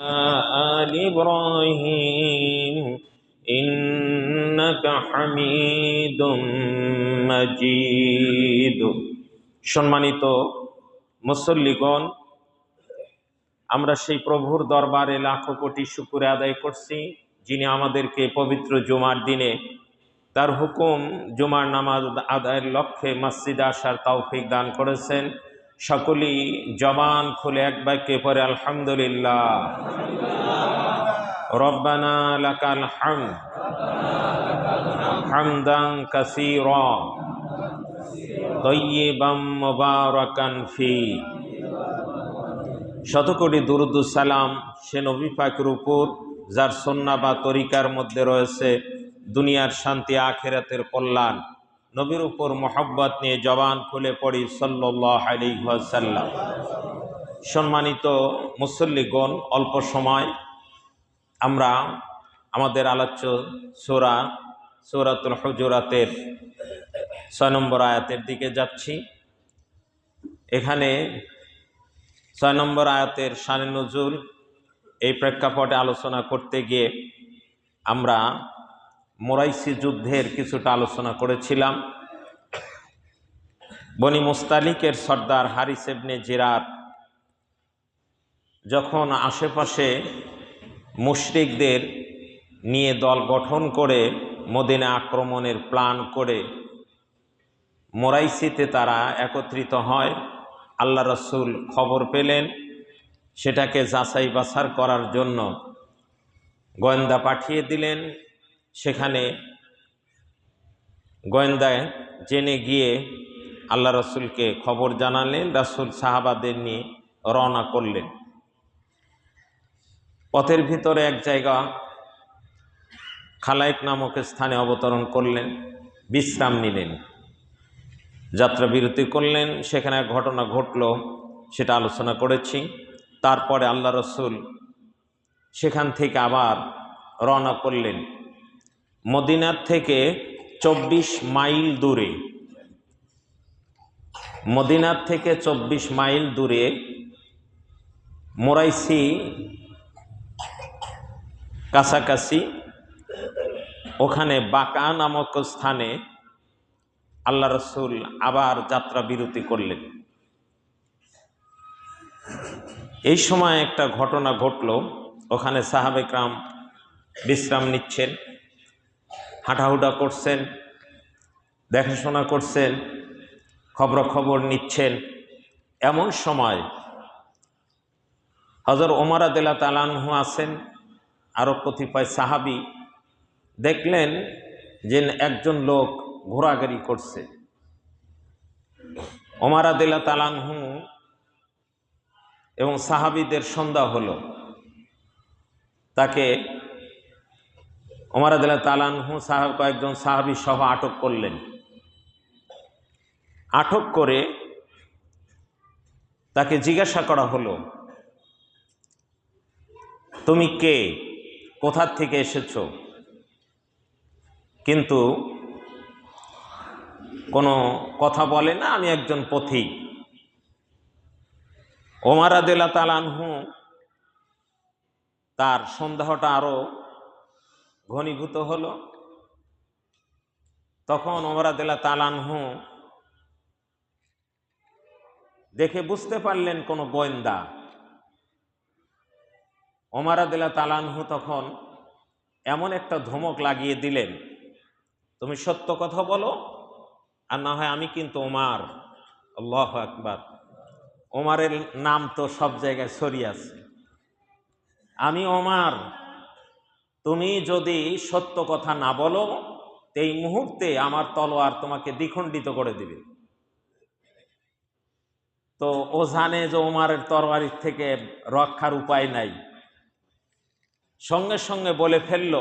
آل إبراهيم إنك حميد مجيد। সম্মানিত মুসল্লিগণ, আমরা সেই প্রভুর দরবারে লাখো কোটি শুকর আদায় করছি, যিনি আমাদেরকে পবিত্র জুমার দিনে তার হুকুম জুমার নামাজ আদায়ের লক্ষ্যে মসজিদে আসার তৌফিক দান করেছেন। সকলেই জবান খুলে এক বাক্যে পড়ে আলহামদুলিল্লাহ। রব্বানা লাকাল হামদ হামদান কাসীরা তাইয়্যিবাম মুবারাকান ফি। শতকোটি দুরূদ ও সালাম সে নবী পাকের উপর যার সুন্নাহ বা তরিকার মধ্যে রয়েছে দুনিয়ার শান্তি, আখিরাতের কল্যাণ। নবীর উপর মোহাব্বত নিয়ে জবান খুলে পড়ি সাল্লাল্লাহু আলাইহি ওয়াসাল্লাম। সম্মানিত মুসল্লিগণ, অল্প সময় আমরা আমাদের আলোচ্য সূরাতুল হুজুরাতের 6 নম্বর আয়াতের দিকে যাচ্ছি। এখানে 6 নম্বর আয়াতের শানে নুজুল এই প্রেক্ষাপটে আলোচনা করতে গিয়ে আমরা মুরাইসি যুদ্ধের কিছুটা আলোচনা করেছিলাম। বনি মুস্তালিকের সর্দার হারিস ইবনে জিরার যখন আশেপাশে মুশরিকদের নিয়ে দল গঠন করে মদিনা আক্রমণের প্ল্যান করে মুরাইসিতে তারা একত্রিত হয়, আল্লাহ রসুল খবর পেলেন। সেটাকে যাচাই বাছার করার জন্য গোয়েন্দা পাঠিয়ে দিলেন। সেখানে গোয়েন্দায় জেনে গিয়ে আল্লাহ রসুলকে খবর জানালেন। রাসূল সাহাবাদের নিয়ে রওনা করলেন। পথের ভিতরে এক জায়গা খালাইক নামক স্থানে অবতরণ করলেন, বিশ্রাম নিলেন, যাত্রা বিরতি করলেন। সেখানে এক ঘটনা ঘটল, সেটা আলোচনা করেছি। তারপরে আল্লাহ রসুল সেখান থেকে আবার রওনা করলেন। মদিনার থেকে 24 মাইল দূরে, মদিনার থেকে 24 মাইল দূরে মুরাইসি কাছাকাছি, ওখানে বাঁকা নামক স্থানে আল্লাহ রসুল আবার যাত্রা বিরতি করলেন। এই সময় একটা ঘটনা ঘটল। ওখানে সাহাবে কেরাম বিশ্রাম নিচ্ছেন, হাঁটাহুটা করছেন, দেখাশোনা করছেন, খবরাখবর নিচ্ছেন। এমন সময় হযরত ওমর রাদিয়াল্লাহু তাআলা আনহু আছেন, আরও কতিপয় সাহাবী দেখলেন যে একজন লোক ঘোরাঘুরি করছে। ওমর রাদিয়াল্লাহু তাআলা আনহু এবং সাহাবীদের সন্দেহ হলো। তাকে ওমর রাদিয়াল্লাহু তাআলা আনহু কয়েকজন সাহাবী সহ আটক করলেন। আটক করে তাকে জিজ্ঞাসা করা হলো, তুমি কে, কোথা থেকে এসেছো? কিন্তু কোনো কথা বলে না, আমি একজন পথিক। ওমর রাদিয়াল্লাহু তাআলা আনহু তার সন্দেহটা আরো ঘনীভূত হলো। তখন ওমর রাদিয়াল্লাহু তাআলা আনহু দেখে বুঝতে পারলেন কোনো গোয়েন্দা। ওমর রাদিয়াল্লাহু তাআলা আনহু তখন এমন একটা ধমক লাগিয়ে দিলেন, তুমি সত্য কথা বলো, আর না হয় আমি কিন্তু ওমর। আল্লাহু আকবার। ওমরের নাম তো সব জায়গায় ছড়িয়ে আছে। আমি ওমর, তুমি যদি সত্য কথা না বলো, এই মুহূর্তে আমার তলোয়ার তোমাকে দ্বিখণ্ডিত করে দিবে। তো ও জানে যে ওমরের তরবারির থেকে রক্ষার উপায় নাই। সঙ্গে সঙ্গে বলে ফেলল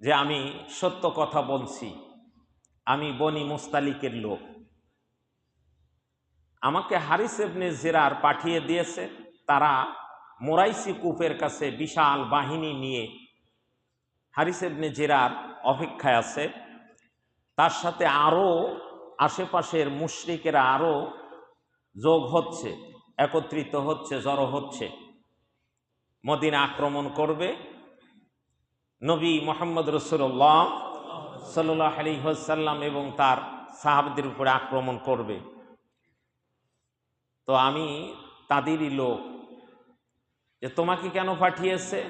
যে আমি সত্য কথা বলছি, আমি বনি মুস্তালিকের লোক। আমাকে হারিস ইবনে জিরার পাঠিয়ে দিয়েছে। তারা মুরাইসি কূপের কাছে বিশাল বাহিনী নিয়ে হারিস ইবনে জিরার অপেক্ষায় আছে। তার সাথে আরও আশেপাশের মুশরিকেরা আরও যোগ হচ্ছে, একত্রিত হচ্ছে, জড়ো হচ্ছে। মদিনা আক্রমণ করবে, নবী মুহাম্মদ রাসূলুল্লাহ সাল্লাল্লাহু আলাইহি ওয়াসাল্লাম এবং তার সাহাবাদের উপরে আক্রমণ করবে। তো আমি তাদেরই লোক, যে তোমাকে কেন পাঠিয়েছে?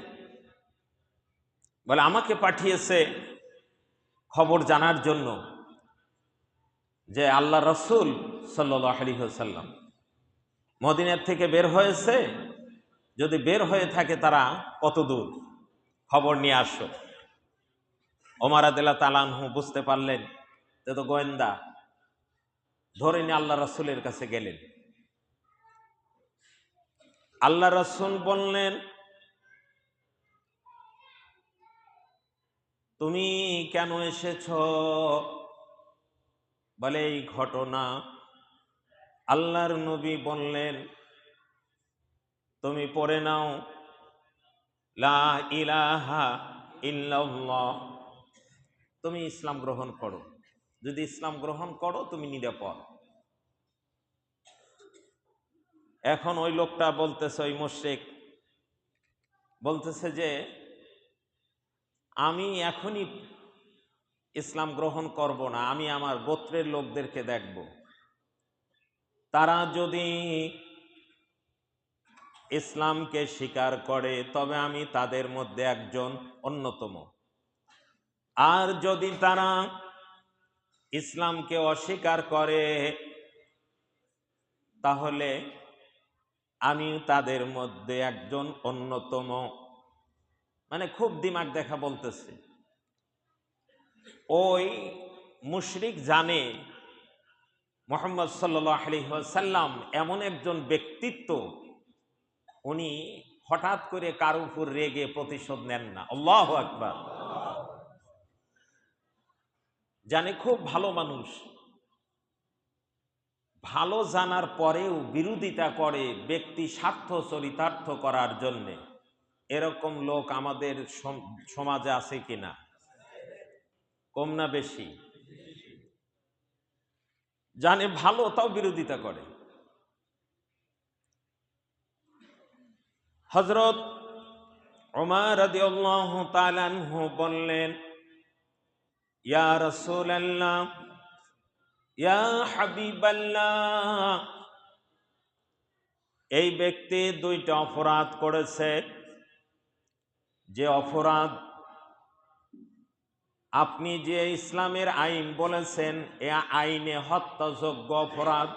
বলে আমাকে পাঠিয়েছে খবর জানার জন্য যে আল্লাহ রাসূল সাল্লাল্লাহু আলাইহি ওয়াসাল্লাম মদিনার থেকে বের হয়েছে, যদি বের হয়ে থাকে তারা কত দূর, খবর নিয়ে আসো। ওমর রাদিয়াল্লাহু তাআলা আনহু বুঝতে পারলেন যে তো গোয়েন্দা, ধরে নিয়ে আল্লাহ রাসূলের কাছে গেলেন। আল্লাহ রাসূল বললেন, তুমি কেন এসেছ? বলে এই ঘটনা। আল্লাহর নবী বললেন, তুমি পড়ে নাও লা ইলাহা ইল্লাল্লাহ, তুমি ইসলাম গ্রহণ করো। যদি ইসলাম গ্রহণ করো তুমি নিরাপদ। এখন ওই লোকটা বলতেছে, ওই মুশরিক বলতেছে যে আমি এখনই ইসলাম গ্রহণ করব না, আমি আমার গোত্রের লোকদেরকে দেখব, তারা যদি ইসলামকে স্বীকার করে তবে আমি তাদের মধ্যে একজন অন্যতম, আর যদি তারা ইসলামকে অস্বীকার করে তাহলে আমি তাদের মধ্যে একজন অন্যতম। মানে খুব দিমাগ দেখা বলতেছে। ওই মুশরিক জানে মুহাম্মদ সাল্লাল্লাহু আলাইহি ওয়াসাল্লাম এমন একজন ব্যক্তিত্ব, উনি হঠাৎ করে কারো উপর রেগে প্রতিশোধ নেন না। আল্লাহু আকবার। জানে খুব ভালো মানুষ, ভালো জানার পরেও বিরোধিতা করে ব্যক্তি স্বার্থ চরিতার্থ করার জন্যে। এরকম লোক আমাদের সমাজে আছে কিনা? কম না বেশি? জানে ভালো তাও বিরোধিতা করে। হযরত ওমর রাদিয়াল্লাহু তাআলা আনহু বললেন, ইয়া রাসূলুল্লাহ, ইয়া হাবিবাল্লাহ, এই ব্যক্তি দুইটা অপরাধ করেছে। যে অপরাধ আপনি যে ইসলামের আইন বলেছেন এ আইনে হত্যাযোগ্য অপরাধ।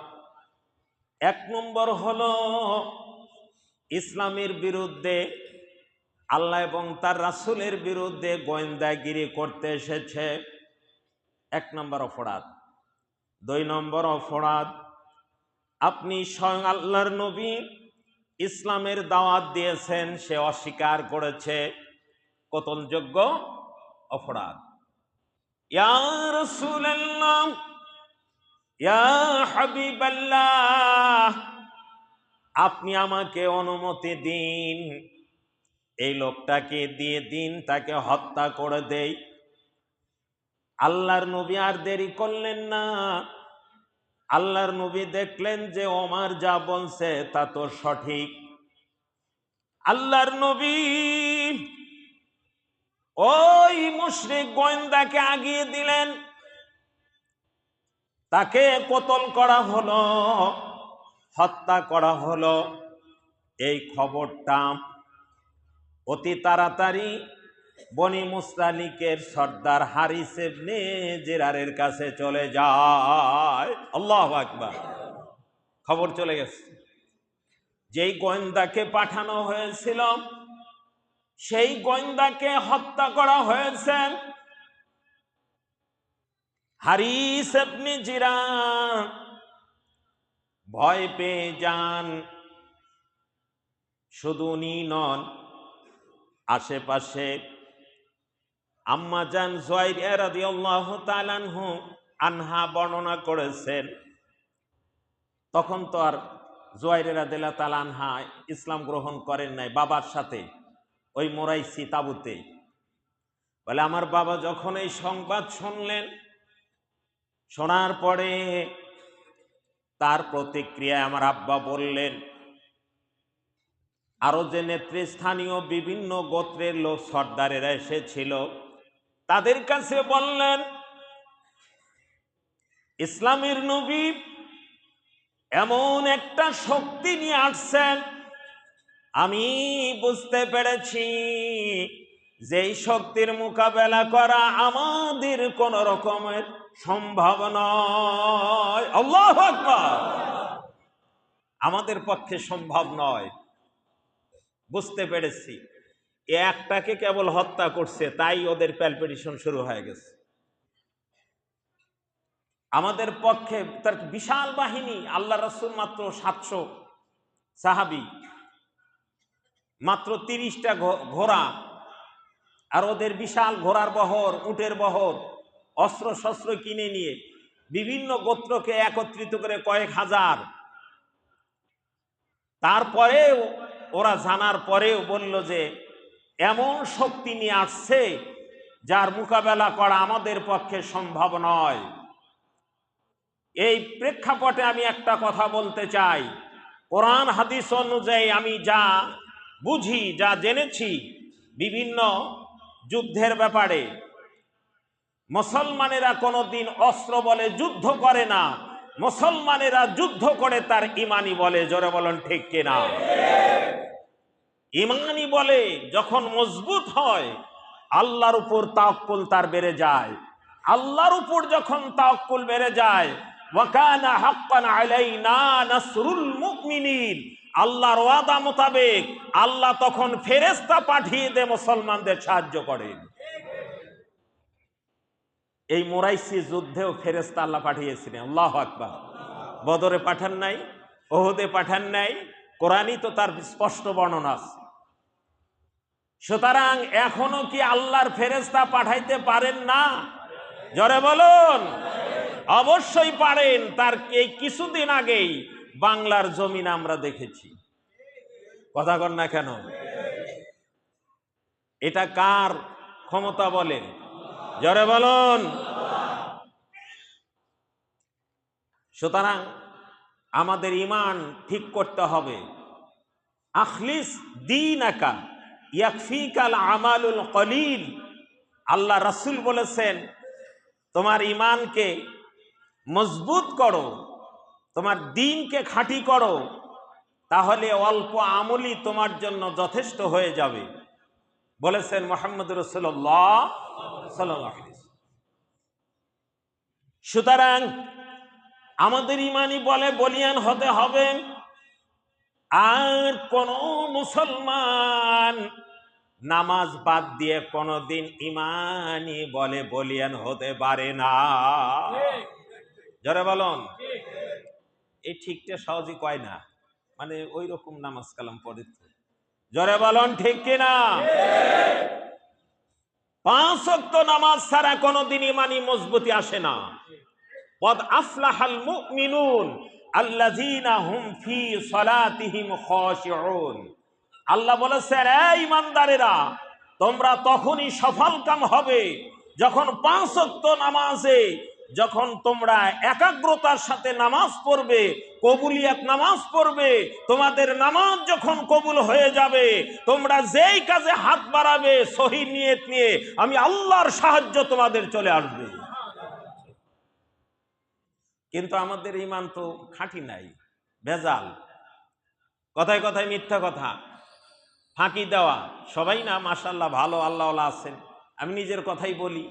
এক নম্বর হলো ইসলামের বিরুদ্ধে, আল্লাহ এবং তার রাসূলের বিরুদ্ধে গোয়েন্দাগিরি করতে এসেছে, এক নম্বর অপরাধ। দুই নম্বর অপরাধ, আপনি স্বয়ং আল্লাহর নবী ইসলামের দাওয়াত দিয়েছেন, সে অস্বীকার করেছে, কতলযোগ্য অপরাধ। ইয়া রাসূলুল্লাহ, ইয়া হাবিবাল্লাহ, আপনি আমাকে অনুমতি দিন, এই লোকটাকে দিয়ে দিন, তাকে হত্যা করে দেই। আল্লাহর নবী আর দেরি করলেন না। আল্লাহর নবী দেখলেন যে ওমর যা বলছে তা তো সঠিক। আল্লাহর নবী ওই মুশরিক গোয়েন্দাকে আগিয়ে দিলেন, তাকে কতল করা হলো, হত্যা করা হলো। এই খবরটা অতি তাড়াতাড়ি বনি মুসতালিকের সর্দার হারিস ইবনে জিরারের কাছে চলে যায়। আল্লাহু আকবার। খবর চলে গেছে। যেই গোয়েন্দাকে পাঠানো হয়েছিল সেই গোয়েন্দাকে হত্যা করা হয়েছে। হারিস ইবনে জিরার ভয় পেয়ে যান। শুধু উনি নন, আশেপাশে আম্মা জান জুয়াইরিয়া রাদিয়াল্লাহু তাআলা আনহা বর্ণনা করেছেন, তখন তো আর জুয়াইরিয়া রাদিয়াল্লাহু তাআলা আনহা ইসলাম গ্রহণ করেন নাই, বাবার সাথে ওই মোরাইসি তাবুতে। বলে আমার বাবা যখন এই সংবাদ শুনলেন, শোনার পরে তার প্রতিক্রিয়ায় আমার আব্বা বললেন, আরো যে নেতৃস্থানীয় বিভিন্ন গোত্রের লোক সর্দারেরা এসেছিল, তাদের কাছে বললেন, ইসলামের নবী এমন একটা শক্তি নিয়ে আসছেন, আমি বুঝতে পেরেছি যেই শক্তির মোকাবেলা করা আমাদের কোন রকমের সম্ভব নয়। আল্লাহু আকবার। আমাদের পক্ষে সম্ভব নয়। বুঝতে পেরেছি একটাকে কেবল হত্যা করছে, তাই ওদের প্যালপিটেশন শুরু হয়ে গেছে। আমাদের পক্ষে তার বিশাল বাহিনী, আল্লাহ রাসূল মাত্র 700 সাহাবী, মাত্র 30টা ঘোড়া, আর ওদের বিশাল ঘোড়ার বহর, উটের বহর, অস্ত্র শস্ত্র কিনে নিয়ে বিভিন্ন গোত্রকে একত্রিত করে কয়েক হাজার। তারপরেও ওরা জানার পরেও বলল যে এমন শক্তি নিয়ে আসছে যার মোকাবেলা করা আমাদের পক্ষে সম্ভব নয়। এই প্রেক্ষাপটে আমি একটা কথা বলতে চাই, কোরআন হাদিস অনুযায়ী আমি যা বুঝি, যা জেনেছি বিভিন্ন যুদ্ধের ব্যাপারে, মুসলমানেরা কোনোদিন অস্ত্র বলে যুদ্ধ করে না, মুসলমানেরা যুদ্ধ করে তার ইমানি বলে। জোরে বলেন ঠিক কিনা? ইমানি বলে যখন মজবুত হয়, আল্লাহর উপর তাওয়াক্কুল তার বেড়ে যায়। আল্লাহর উপর যখন তাওয়াক্কুল বেড়ে যায়, ওয়া কানা হাক্কান আলাইনা নাসরুল মুমিনিন, আল্লাহর ওয়াদা মোতাবেক আল্লাহ তখন ফেরেশতা পাঠিয়ে দিয়ে মুসলমানদের সাহায্য করেন। এই মুরাইসি যুদ্ধেও ফেরেশতা আল্লাহ পাঠিয়েছিলেন। আল্লাহু আকবার। বদরে পাঠান নাই, ওহুদে পাঠান নাই, কোরআনই তো তার স্পষ্ট বর্ণনা আছে। সুতরাং এখনো কি আল্লাহর ফেরেশতা পাঠাইতে পারেন না? জোরে বলুন। অবশ্যই পারেন। তার এই কিছুদিন আগেই বাংলার জমিন আমরা দেখেছি। কথা কন না কেন? এটা কার ক্ষমতা বলেন? জোরে বলুন। সুতরাং আমাদের ঈমান ঠিক করতে হবে। আখলিস দীনাকা ইয়াকফিকাল আমালুল কলিল। আল্লাহ রাসূল বলেছেন, তোমার ঈমানকে মজবুত করো, তোমার দ্বীনকে খাঁটি করো, তাহলে অল্প আমলই তোমার জন্য যথেষ্ট হয়ে যাবে, বলেছেন মুহাম্মদ রাসূলুল্লাহ সাল্লাল্লাহু আলাইহি ওয়াসাল্লাম। সুতরাং আমাদের ঈমানি বলে বলিয়ান হতে হবে। আর কোন মুসলমান নামাজ বাদ দিয়ে কোনদিন ঈমানি বলে বলিয়ান হতে পারে না। যারা বলুন, এই ঠিকটা সহজে কয় না, মানে ওই রকম নামাজ কালাম পড়ে। জোরে বলুন ঠিক কিনা? 5 ওয়াক্ত নামাজ ছাড়া কোনদিন ঈমানি মজবুতি আসে না। কদ আফলাহাল মুমিনুন আল্লাযীনা হুম ফি সালাতিহিম খাশিউন। আল্লাহ বলেছেন, এই ঈমানদারেরা, তোমরা তখনই সফলকাম হবে যখন 5 ওয়াক্ত নামাজে যখন তোমরা একাগ্রতার সাথে নামাজ পড়বে, কবুলিয়াত নামাজ পড়বে, তোমাদের নামাজ যখন কবুল হয়ে যাবে, তোমরা যেই কাজে হাত বাড়াবে সহি নিয়ত নিয়ে, আমি আল্লাহর সাহায্য তোমাদের চলে আসবে। কিন্তু আমাদের ঈমান তো খাঁটি নাই, ভেজাল, কথায় কথায় মিথ্যা কথা, ফাঁকি দেওয়া। সবাই না মাশাআল্লাহ ভালো আল্লাহওয়ালা আছেন, আমি নিজের কথাই বলি,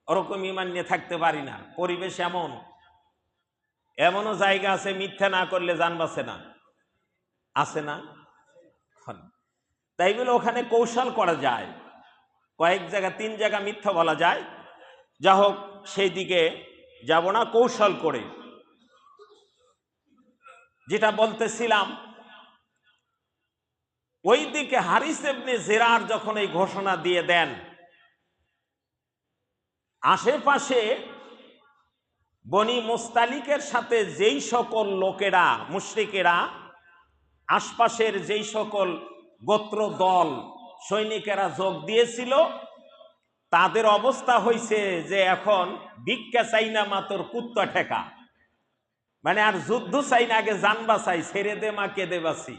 ওরকম ঈমান নিয়ে থাকতে পারি না। পরিবেশ এমনও জায়গা আছে মিথ্যা না করলে জান বাঁচে না, আছে না? তাই বলে ওখানে কৌশল করা যায়, কয়েক জায়গা 3 জায়গা মিথ্যা বলা যায়। যা হোক, সেই দিকে যাব না, কৌশল করে। যেটা বলতেছিলাম, ওই দিকে হারিস ইবনে জিরার যখন এই ঘোষণা দিয়ে দেন, আশেপাশে বনি মুস্তালিকের সাথে যেই সকল লোকেরা, মুশরিকেরা, আশপাশের যেই সকল গোত্র দল সৈনিকেরা যোগ দিয়েছিল, তাদের অবস্থা হয়েছে যে এখন ভিক্ষা চাই না মাত্র কুত্তা ঠেকা, মানে আর যুদ্ধ চাই না, আগে জান বাঁচাই, ছেড়ে দে মা কেঁদে বাঁচি।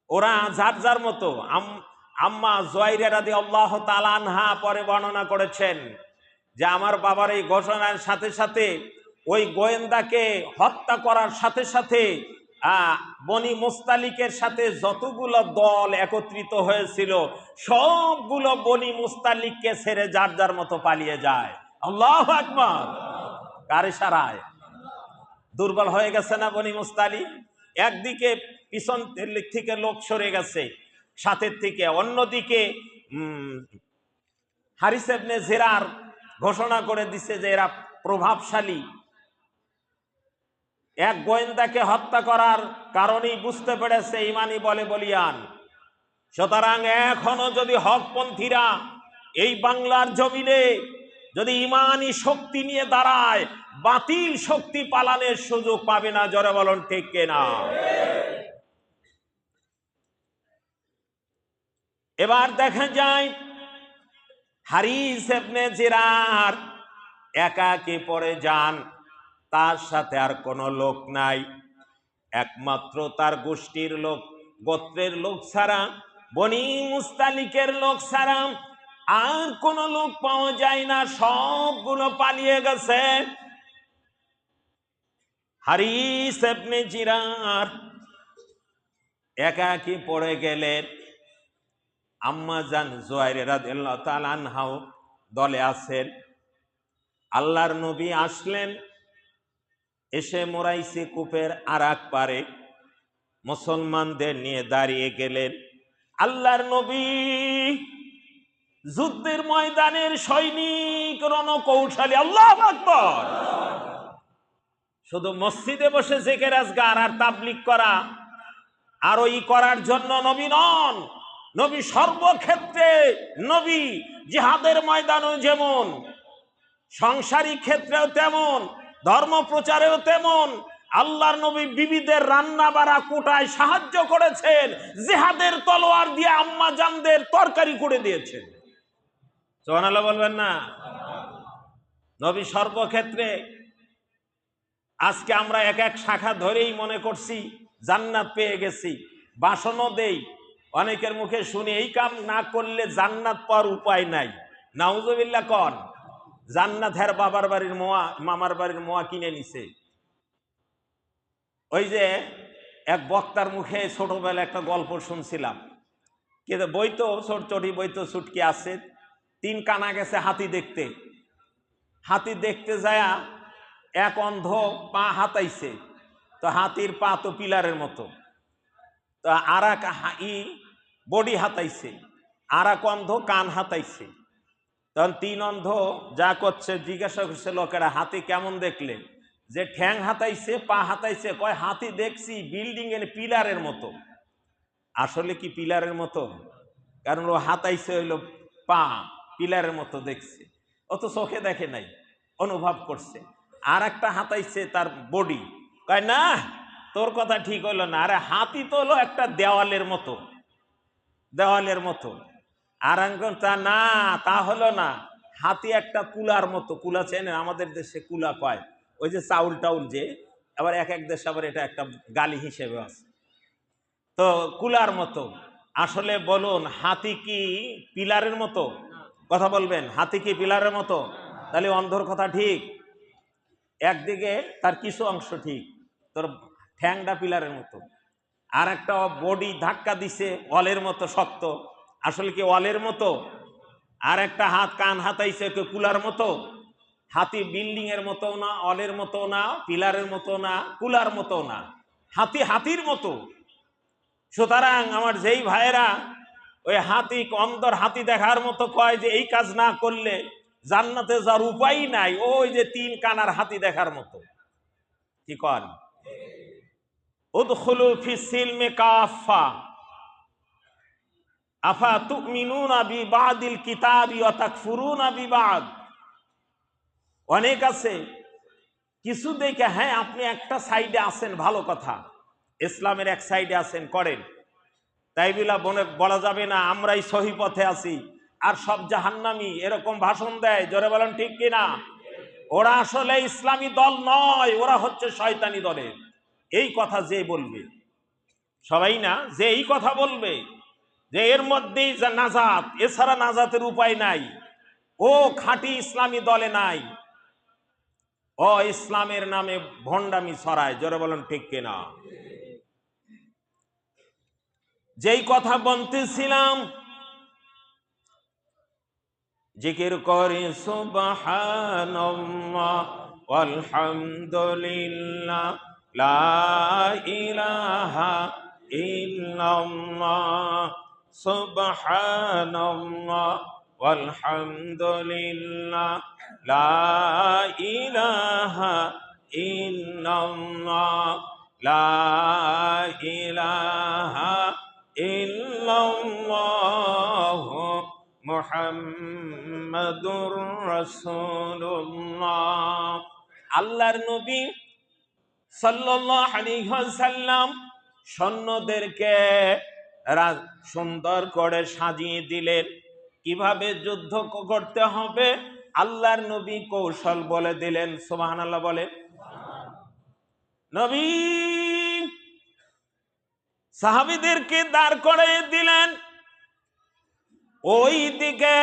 ওরা যার যার মতো। আম্মা জুয়াইরা রাদিয়াল্লাহু তাআলা আনহা পরে বর্ণনা করেছেন যে আমার বাবার এই ঘোষণার সাথে সাথে ওই গোয়েন্দাকে হত্যা করার সাথে সাথে বনি মুস্তালিকের সাথে যতগুলো দল একত্রিত হয়েছিল সবগুলো বনি মুস্তালিককে ছেড়ে যার যার মতো পালিয়ে যায়। আল্লাহু আকবার। কার ইশারায়? দুর্বল হয়ে গেছে না বনি মুস্তালিক? একদিকে পিছন থেকে লোক সরে গেছে সাথের থেকে, অন্যদিকে হারিস ইবনে জিরার ঘোষণা করে দিছে যে এরা প্রভাবশালী। এক গোয়েন্দাকে হত্যা করার কারণেই বুঝতে পেরেছে ইমানি বলে বলিয়ান। সুতরাং এখনো যদি হকপন্থীরা এই বাংলার জমিনে যদি ইমানি শক্তি নিয়ে দাঁড়ায়, বাতিল শক্তি পালানোর সুযোগ পাবে না। জোরে বলুন ঠিক কিনা? এবার দেখা যায় হারিস ইবনে জিরার একাকী পড়ে যান, তার সাথে আর কোনো লোক নাই, একমাত্র তার গোষ্ঠীর লোক, গোত্রের লোক ছাড়া, বনি মুস্তালিকের লোক ছাড়া আর কোন লোক পাওয়া যায় না, সবগুলো পালিয়ে গেছে। হারিস ইবনে জিরার একাকী পড়ে গেলেন। আম্মা জান জুয়াইরা রাদিয়াল্লাহু তাআলা আনহাও দলে আছেন। আল্লাহর নবী আসলেন, এসে মোরাইসি কূপের আরেক পারে মুসলমানদের নিয়ে দাঁড়িয়ে গেলেন। আল্লাহর নবী যুদ্ধের ময়দানের সৈনিক, রণকৌশলী। আল্লাহু আকবার। শুধু মসজিদে বসে জিকির আজকার আর তাবলীগ করা আর ওই করার জন্য নবী নন। নবী সর্বক্ষেত্রে নবী, জিহাদের ময়দানেও যেমন, সাংসারিক ক্ষেত্রেও তেমন, ধর্ম প্রচারেও তেমন। আল্লাহর নবী বিবিদের রান্না বাড়া কোটায় সাহায্য করেছেন, জিহাদের তলোয়ার দিয়ে আম্মা জানদের তরকারি করে দিয়েছেন। সুবহানাল্লাহ বলবেন না? নবী সর্বক্ষেত্রে। আজকে আমরা এক এক শাখা ধরেই মনে করছি জান্নাত পেয়ে গেছি, বাসনও দেই, অনেকের মুখে শুনি এই কাম না করলে জান্নাত পাওয়ার উপায় নাই। নাউজুবিল্লাহ কন। জান্নাত হের বাবার বাড়ির মোয়া, মামার বাড়ির মোয়া কিনে নিছে। ওই যে এক বক্তার মুখে ছোটবেলা একটা গল্প শুনছিলাম, কিন্তু বই তো চটচটি, বই তো ছুটকি আছে। 3 কানা গেছে হাতি দেখতে। হাতি দেখতে যায়া এক অন্ধ পা হাতাইছে, তো হাতির পা তো পিলারের মতো, তো আর এক বডি হাতাইছে, আর এক অন্ধ কান হাতাইছে। তখন 3 অন্ধ যা করছে জিজ্ঞাসা করছে লোকেরা, হাতি কেমন দেখলে? যে ঠ্যাং হাতাইছে, পা হাতাইছে, কয় হাতি দেখছি বিল্ডিং এর পিলারের মতো। আসলে কি পিলারের মতো? কারণ ও হাতাইছে হইলো পা, পিলারের মতো দেখছে, ও তো চোখে দেখে নাই, অনুভব করছে। আর একটা হাতাইছে তার বডি, কয় না তোর কথা ঠিক হইলো না, আরে হাতি তো হলো একটা দেওয়ালের মতো, দেওয়ালের মতো। আর তা না, তা হলো না, হাতি একটা কুলার মতো। কুলা চেনেন? আমাদের দেশে কুলা কয় ওই যে চাউল টাউল, যে আবার এক এক দেশে আবার এটা একটা গালি হিসেবে আছে। তো কুলার মতো। আসলে বলুন, হাতি কি পিলারের মতো? কথা বলবেন, হাতি কি পিলারের মতো? তাহলে অন্ধর কথা ঠিক। একদিকে তার কিছু অংশ ঠিক, তোর ঠ্যাংটা পিলারের মতো, আর একটা বডি ধাক্কা দিছে অলের মতো শক্ত, আসলে কি অলের মতো? আর একটা হাত কান হাতাইছে কুলার মতো। হাতি বিল্ডিং এর মতো না, অলের মতো না, পিলারের মতো না, কুলার মতো না, হাতি হাতির মতো। সুতরাং আমার যেই ভাইয়েরা ওই হাতি, অন্ধর হাতি দেখার মতো কয় যে এই কাজ না করলে জান্নাতে যাওয়ার উপায় নাই, ওই যে 3 কানার হাতি দেখার মতো। কি কন? উদখুলু ফিস সিলমি কাফা আফা তুমিনুনা বিবাদিল কিতাবি ওয়া তাকফুরুনা বিবাদ। অনেক আছে কিছু দেখে হ্যাঁ আপনি একটা সাইডে আছেন, ভালো কথা, ইসলামের এক সাইডে আছেন, করেন, তাই বলা যাবে না আমরাই সহি পথে আছি আর সব জাহান্নামী, এরকম ভাষণ দেয়। জোরে বলেন ঠিক কিনা? ওরা আসলে ইসলামী দল নয়, ওরা হচ্ছে শয়তানি দলের। এই কথা যে বলবে, সবাই না যে এই কথা বলবে যে এর মধ্যেই যা নাজাত, এছাড়া নাজাতের উপায় নাই, ও খাঁটি ইসলামী দলে নাই, ও ইসলামের নামে ভণ্ডামি ছড়ায়। জোরে বলেন ঠিক কিনা? যেই কথা বলতেছিলাম, জিকির করি সুবহানাল্লাহ আলহামদুলিল্লাহ লা ইলাহা ইল্লাল্লাহ সুবহানাল্লাহ আলহামদুলিল্লাহ লা ইলাহা ইল্লাল্লাহ লা ইলাহা ইল্লাল্লাহ মুহাম্মাদুর রাসূলুল্লাহ। আল্লাহর নবী সাল্লাল্লাহু আলাইহি ওয়াসাল্লাম সৈন্যদেরকে সুন্দর করে সাজিয়ে দিলেন, কিভাবে যুদ্ধ করতে হবে আল্লাহর নবী কৌশল বলে দিলেন। সুবহানাল্লাহ বলে। নবী সাহাবীদেরকে দাঁড় করিয়ে দিলেন, ওই দিকে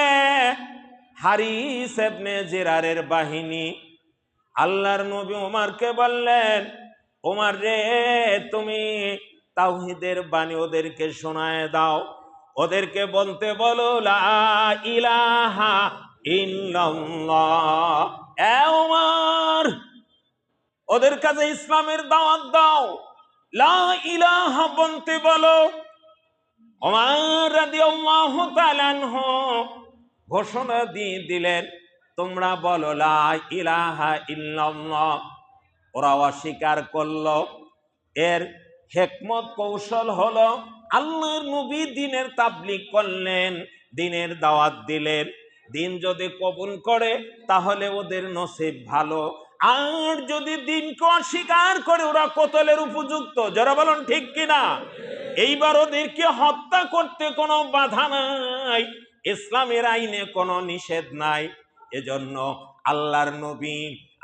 হারিস ইবনে জিরারের বাহিনী। আল্লাহর নবী ওমরকে বললেন, ওমর রে, তুমি তাওহীদের বাণী ওদেরকে শোনায় দাও, ওদেরকে বলতে বলো লা ইলাহা ইল্লাল্লাহ। এ ওমর, ওদের কাছে ইসলামের দাওয়াত দাও, লা ইলাহা বলতে বলো। ওমর রাদিয়াল্লাহু তাআলা আনহু ঘোষণা দিয়ে দিলেন, তোমরা বলো লা ইলাহা ইল্লাল্লাহ। ওরা অস্বীকার করলো। এর হিকমত কৌশল হলো, আল্লাহর নবী দ্বীনের তাবলীগ করলেন, দ্বীনের দাওয়াত দিলেন। দ্বীন যদি কবুল করে তাহলে ওদের নসিব ভালো, আর যদি দ্বীনকে অস্বীকার করে ওরা কতলের উপযুক্ত। যারা বলেন ঠিক কিনা? এইবার ওদেরকে হত্যা করতে কোনো বাধা নাই, ইসলামের আইনে কোনো নিষেধ নাই। এজন্য আল্লাহর নবী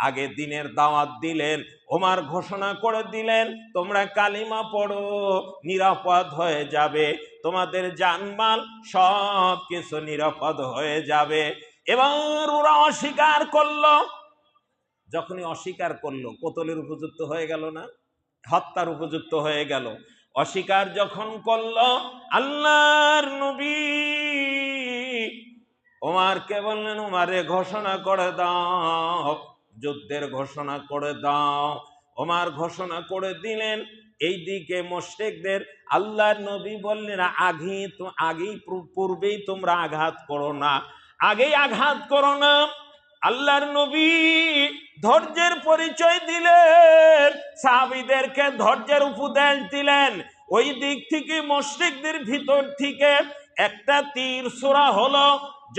আগে দ্বীনের দাওয়াত দিলেন। ওমর ঘোষণা করে দিলেন, তোমরা কালিমা পড়ো, নিরাপদ হয়ে যাবে, তোমাদের জানমাল সব কিছু নিরাপদ হয়ে যাবে। এবার ওরা অস্বীকার করলো। যখনই অস্বীকার করলো, কতলের উপযুক্ত হয়ে গেল না? হত্যার উপযুক্ত হয়ে গেল। অস্বীকার যখন করলো, আল্লাহর নবী ওমরকে বললেন, ওমরে ঘোষণা করে দাও, যুদ্ধের ঘোষণা করে দাও। ওমর ঘোষণা করে দিলেন। এইদিকে মুশরিকদের আল্লাহর নবী বললেন, আগেই পূর্বেই তোমরা আঘাত করো না, আগেই আঘাত করো না। আল্লাহর নবী ধৈর্যের পরিচয় দিলেন, সাহাবীদেরকে ধৈর্যের উপদেশ দিলেন। ওই দিক থেকে মুশরিকদের ভিতর থেকে একটা তীর ছোড়া হলো।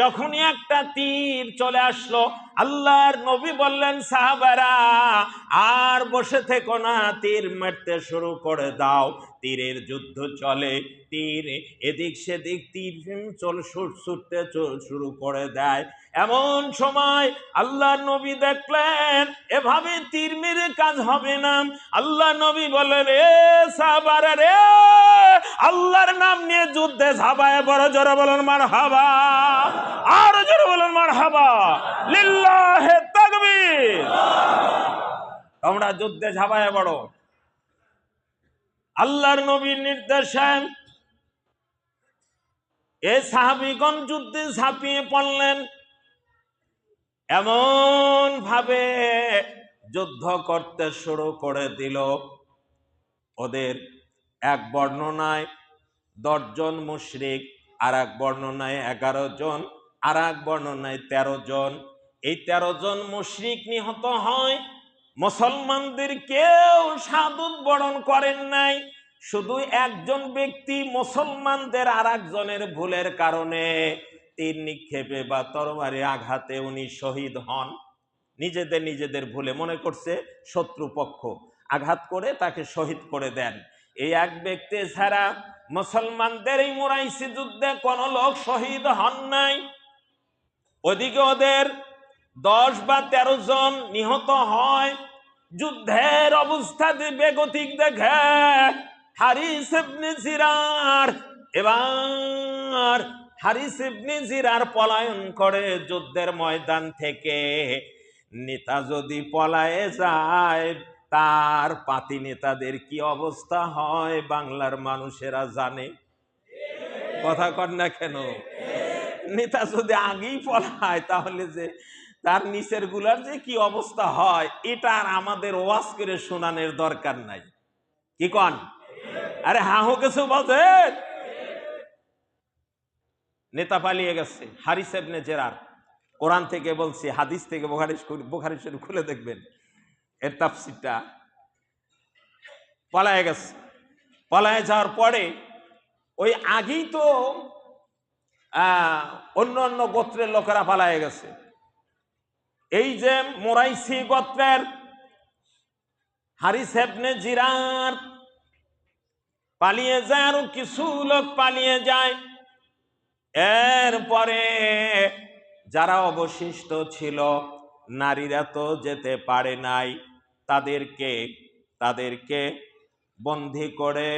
যখনই একটা তীর চলে আসলো, আল্লাহর নবী বললেন, সাহাবারা আর বসে থেকো না, তীর মারতে শুরু করে দাও। তীরের যুদ্ধ চলে, তীর এদিক সেদিক তীর ছুটতে শুরু করে দেয়। এমন সময় আল্লাহর নবী দেখলেন এভাবে তীর মেরে কাজ হবে না। আল্লাহ নবী বললেন, এ সাহাবারা রে, আল্লাহর নাম নিয়ে যুদ্ধে ঝাঁপায় বড়। জোরে বলেন মারহাবা, আর জোরে বলেন মারহাবা, লিল্লাহে তাকবীর। তোমরা যুদ্ধে ঝাঁপায় বড়। আল্লাহর নবীর নির্দেশে এই সাহাবীগণ যুদ্ধে ঝাঁপিয়ে পড়লেন। এমন ভাবে যুদ্ধ করতে শুরু করে দিল, ওদের এক বর্ণনায় 10 জন মুশরিক, আর এক বর্ণনায় 11 জন, আর এক বর্ণনায় 13 জন। এই 13 জন মুশরিক নিহত হয়। মুসলমানদের কেউ শাহাদাত বরণ করেন নাই। শুধু একজন ব্যক্তি মুসলমানদের আর একজনের ভুলের কারণে তীর নিক্ষেপে বা তরবারি আঘাতে উনি শহীদ হন। নিজেদের ভুলে মনে করছে শত্রুপক্ষ, আঘাত করে তাকে শহীদ করে দেন। এই এক ব্যক্তি ছাড়া মুসলমানদের এই মুরাইসি যুদ্ধে কোন লোক শহীদ হন নাই। ওদিকে ওদের 10 বা 13 জন নিহত হয়। যুদ্ধের অবস্থা বেগতিক দেখে হারিস ইবনে জিরার, এবার হারিস ইবনে জিরার পলায়ন করে যুদ্ধের ময়দান থেকে। নেতা যদি পলায়ে যায়, তার পাতি নেতাদের কি অবস্থা হয় বাংলার মানুষেরা জানে। কথা কর না কেন? নেতা যদি আগেই পলায়, তাহলে যে তার নিচের গুলার যে কি অবস্থা হয়, এটা আর আমাদের ওয়াজ করে শোনানোর দরকার নাই। কি কন? আরে হাহু কিছু বলছেন? নেতা পালিয়ে গেছে, হারিস ইবনে জিরার। কোরআন থেকে বলছি, হাদিস থেকে, বুখারী শরীফ খুলে দেখবেন, এর তাফসীরটা। পালায়ে গেছে। পালায়ে যাওয়ার পরে ওই আগেই তো অন্য অন্য গোত্রের লোকেরা পালায়ে গেছে। এই যে মোরাইসি গোত্রের হারিস ইবনে জিরার পালিয়ে যায়, আরো কিছু লোক পালিয়ে যায়। এরপরে যারা অবশিষ্ট ছিল, নারীরা তো যেতে পারে নাই, তাদেরকে বন্দী করে,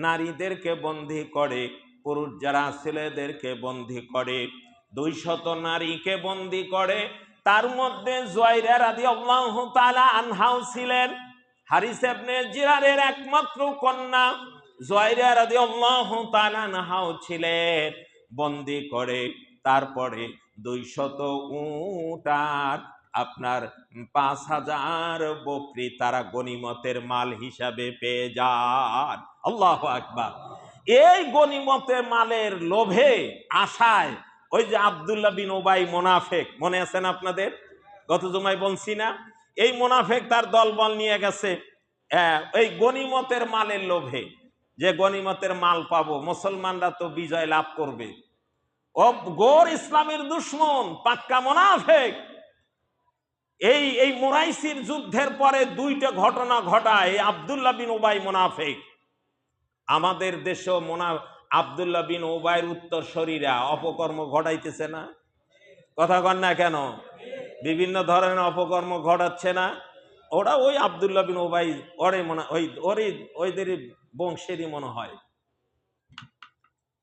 নারীদেরকে বন্দী করে, পুরুষ যারা ছেলেদেরকে বন্দী করে, 200 নারীকে বন্দী করে। তার মধ্যে জুয়াইরা রাদিয়াল্লাহু তাআলা আনহাও ছিলেন, হারিস ইবনে জিরারের একমাত্র কন্যা জুয়াইরা রাদিয়াল্লাহু তাআলা আনহাও ছিলেন। বন্দী করে তারপরে 200 উট আর আপনার 5000 বকরি তারা গনিমতের মাল হিসাবে পেয়ে যান। আল্লাহু আকবার। এই গনিমতের মালের লোভে, আশায়, ওই যে আব্দুল্লাহ বিন উবাই মুনাফিক, মনে আছেন আপনাদের? গত জুমায় বলছি না? এই মুনাফিক তার দলবল নিয়ে গেছে এই গনিমতের মালের লোভে, যে গনিমতের মাল পাবো, মুসলমানরা তো বিজয় লাভ করবে। ও গোর ইসলামের দুশ্মন, পাক্কা মুনাফিক। এই মুরাইসির যুদ্ধের পরে 2টা ঘটনা ঘটায় আব্দুল্লাহ বিন উবাই মুনাফিক। আমাদের দেশেও আব্দুল্লাহ বিন উবাইয়ের উত্তরসূরিরা অপকর্ম ঘটাইতেছে না? কথা কন না কেন? বিভিন্ন ধরনের অপকর্ম ঘটাচ্ছে না? ওরা ওই আব্দুল্লাহ বিন উবাই ওইদের বংশেরই মনে হয়।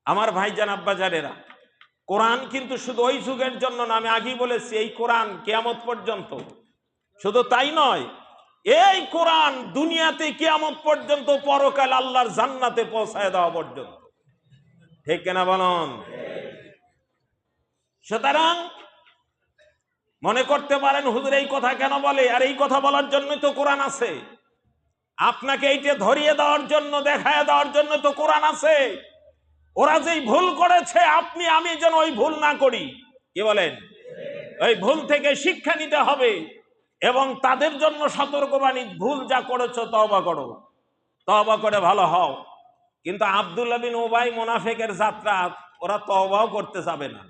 আমার ভাইজান আব্বাজানেরা, কোরআন কিন্তু শুধু ওই যুগের জন্য না, আমি আগেই বলেছি, এই কোরআন কিয়ামত পর্যন্ত। শুধু তাই নয়, এই কোরআন দুনিয়াতে কিয়ামত পর্যন্ত, পরকাল আল্লাহর জান্নাতে পৌঁছায় দেওয়া পর্যন্ত। ঠিক কিনা বলুন? সুতরাং মনে করতে পারেন হুজুর এই কথা কেন বলে? আর এই কথা বলার জন্যই তো কোরআন আছে। আপনাকে এইটা ধরিয়ে দেওয়ার জন্য, দেখায় দেওয়ার জন্য তো কোরআন আছে। ওরা যেই ভুল করেছে, আপনি আমি যেন ওই ভুল না করি। কি বলেন? ওই ভুল থেকে শিক্ষা নিতে হবে এবং তাদের জন্য সতর্কবাণী, ভুল যা করেছো তওবা করো, তওবা করে ভালো হও। কিন্তু আব্দুল্লাহ বিন উবাই মুনাফিকের যাত্রা, ওরা তওবাও করতে যাবে না।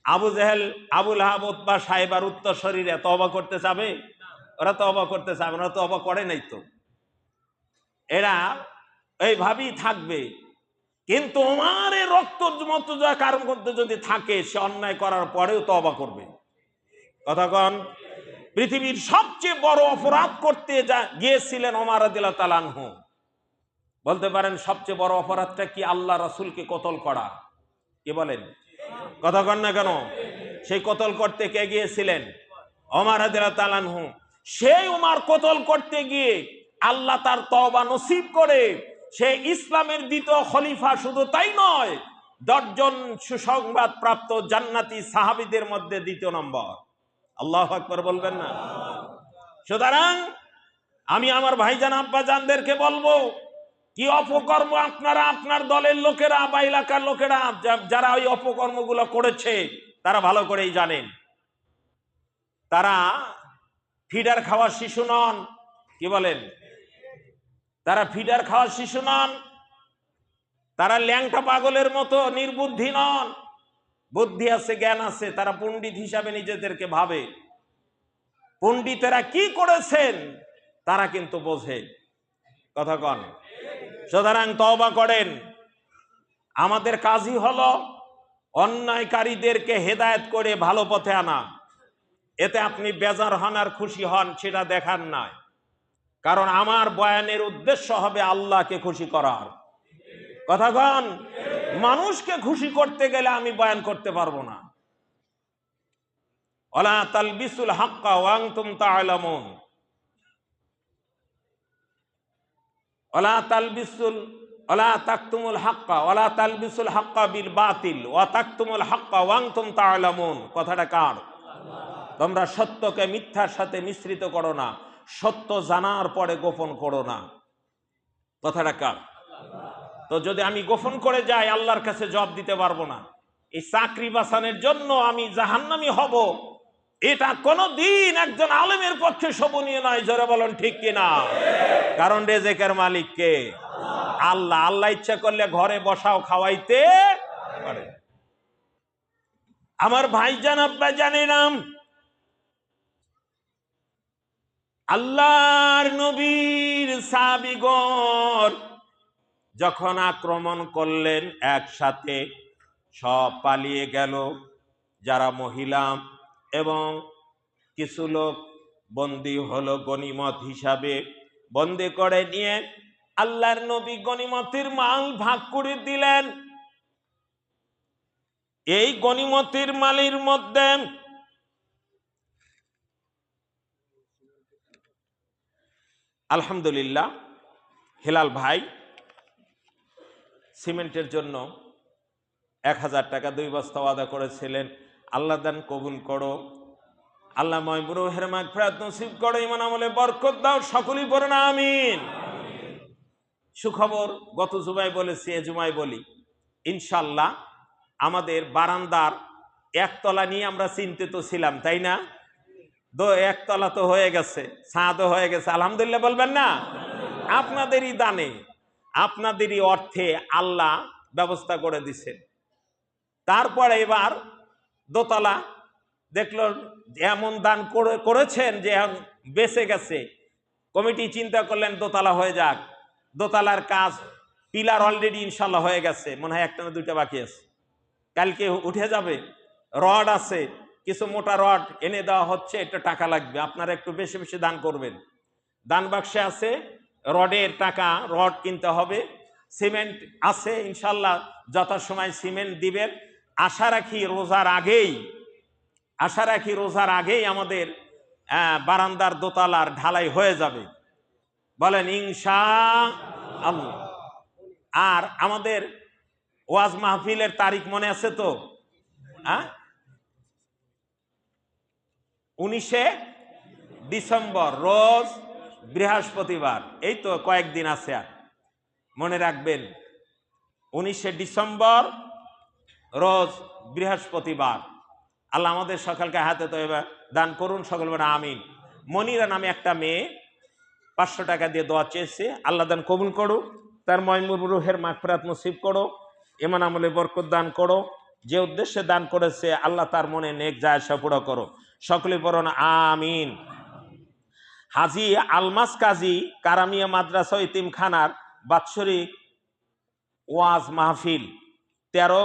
আবু জেহেল, আবুল আহাব, উতবা, সাইবার উত্তরসূরিরা তওবা করতে যাবে? ওরা তওবা করতে যাবে না, ওরা তওবা করে নাই তো। এরা এইভাবেই থাকবে। কিন্তু আমার এই রক্ত মর্যাদা কারোর মধ্যে যদি থাকে, সে অন্যায় করার পরেও তওবা করবে। কথা কন? পৃথিবীর সবচেয়ে বড় অপরাধ করতে গিয়েছিলেন ওমর রাদিয়াল্লাহু তাআলা আনহু। বলতে পারেন সবচেয়ে বড় অপরাধটা কি? আল্লাহ রাসূলকে কতল করা। কি বলেন? কথা কন না কেন? সেই কতল করতে কে গিয়েছিলেন? ওমর রাদিয়াল্লাহু তাআলা আনহু। সেই ওমর কতল করতে গিয়ে আল্লাহ তার তওবা নসিব করে সে ইসলামের দ্বিতীয় খলিফা। শুধু তাই নয়, 10 জন সুসংবাদ প্রাপ্ত জান্নাতি সাহাবীদের মধ্যে 2 নম্বর। আল্লাহু আকবার বলবেন না? সুতরাং আমি আমার ভাইজান আব্বাজানদেরকে বলবো, কি অপকর্ম আপনারা, আপনার দলের লোকেরা বা এলাকার লোকেরা যারা ওই অপকর্মগুলো করেছে, তারা ভালো করেই জানেন। তারা ফিডার খাওয়ার শিশু নন। কি বলেন? তারা ফিডার খাওয়ার শিশু নন। তারা ল্যাংটা পাগলের মতো নির্বুদ্ধি নন। বুদ্ধি আছে, জ্ঞান আছে। তারা পণ্ডিত হিসাবে নিজেদেরকে ভাবে। পণ্ডিতেরা কি করেছেন তারা কিন্তু বোঝে। কথা কন? সুতরাং তওবা করেন। আমাদের কাজই হলো অন্যায়কারীদেরকে হেদায়েত করে ভালো পথে আনা। এতে আপনি বেজার হন আর খুশি হন, সেটা দেখার নয়। কারণ আমার বয়ানের উদ্দেশ্য হবে আল্লাহকে খুশি করার। কথা কন, মানুষকে খুশি করতে গেলে আমি বয়ান করতে পারবো না। ওয়ালা তালবিসুল হাক্কা ওয়া আনতুম তা'লামুন, ওয়ালা তাকতুমুল হাক্কা ওয়ালা তালবিসুল হাক্কা বিল বাতিল ওয়া তাকতুমুল হাক্কা ওয়া আনতুম তা'লামুন। কথাটা কার? তোমরা সত্যকে মিথ্যার সাথে মিশ্রিত করো না, সত্য জানার পরে গোপন করো না। কথাটা কার? তো যদি আমি গোপন করে যাই আল্লাহর কাছে জবাব দিতে পারবো না। এই চাকরি বাঁচানোর জন্য আমি জাহান্নামী হব, এটা কোনদিন একজন আলেমের পক্ষে শোভনীয় নয়। জোরে বলেন ঠিক কিনা? কারণ রেজেকের মালিক কে? আল্লাহ। আল্লাহ ইচ্ছা করলে ঘরে বসাও খাওয়াইতে পারে। আমার ভাইজান, আব্বা জানেন, আল্লাহর নবীর সাহাবীগণ যখন আক্রমণ করলেন একসাথে সব পালিয়ে গেল, যারা মহিলা এবং কিছু লোক বন্দী হলো গনিমত হিসাবে। বন্দী করে নিয়ে আল্লাহর নবী গনিমতের মাল ভাগ করে দিলেন। এই গনিমতের মালের মধ্যে আলহামদুলিল্লাহ হেলাল ভাই সিমেন্টের জন্য 1000 টাকা 2 বস্তা ওয়াদা করেছিলেন। আল্লাহ দান কবুল করো, আল্লাহ মাগফিরাত মাগফিরাত নসিব করো, ঈমান আমলে বরকত দাও, সকলেই পড়েন আমিন। সুখবর গত জুমায় বলেছি, এ জুমায় বলি, ইনশাআল্লাহ আমাদের বারান্দার একতলা নিয়ে আমরা চিন্তিত ছিলাম, তাই না? একতলা তো হয়ে গেছে, ছাদও হয়ে গেছে, আলহামদুলিল্লাহ বলবেন না? আপনাদেরই দানে, আপনাদেরই অর্থে আল্লাহ ব্যবস্থা করে দিছেন। তারপরে এবার দোতলা দেখলো এমন দান করেছেন যে বেঁচে গেছে। কমিটি চিন্তা করলেন দোতলা হয়ে যাক। দোতলার কাজ পিলার অলরেডি ইনশাল্লাহ হয়ে গেছে, মনে হয় 1টা না 2টা বাকি আছে, কালকে উঠে যাবে। রড আছে, কিছু মোটা রড এনে দেওয়া হচ্ছে, একটু টাকা লাগবে, আপনারা একটু বেশি বেশি দান করবেন। দান বাক্সে আছে রডের টাকা, রড কিনতে হবে। সিমেন্ট আছে ইনশাল্লাহ, যথাসময় সিমেন্ট দিবেন। আশা রাখি রোজার আগেই আমাদের বারান্দার দোতলার ঢালাই হয়ে যাবে, বলেন ইনশাআল্লাহ। আর আমাদের ওয়াজ মাহফিলের তারিখ মনে আছে তো? 19শে ডিসেম্বর, রোজ বৃহস্পতিবার। এই তো কয়েকদিন আছে, আর মনে রাখবেন 19শে ডিসেম্বর রোজ বৃহস্পতিবার। আল্লাহ আমাদের সকলকে হাতে তো এবার দান করুন, সকল বলে আমিন। মনিরা নামে একটা মেয়ে 500 টাকা দিয়ে দোয়া চেয়েছে, আল্লাহ দান কবুল করো, তার রুহের মাগফিরাত নসিব করো, ঈমান আমলে বরকত দান করো। যে উদ্দেশ্যে দান করেছে আল্লাহ তার মনে নেক জায়েশা পুরো করো, সকলে পড়ুন আমিন। হাজী আলমাস কাজী কারামিয়া মাদ্রাসা ইতিমখানার বাৎসরিক ওয়াজ মাহফিল 13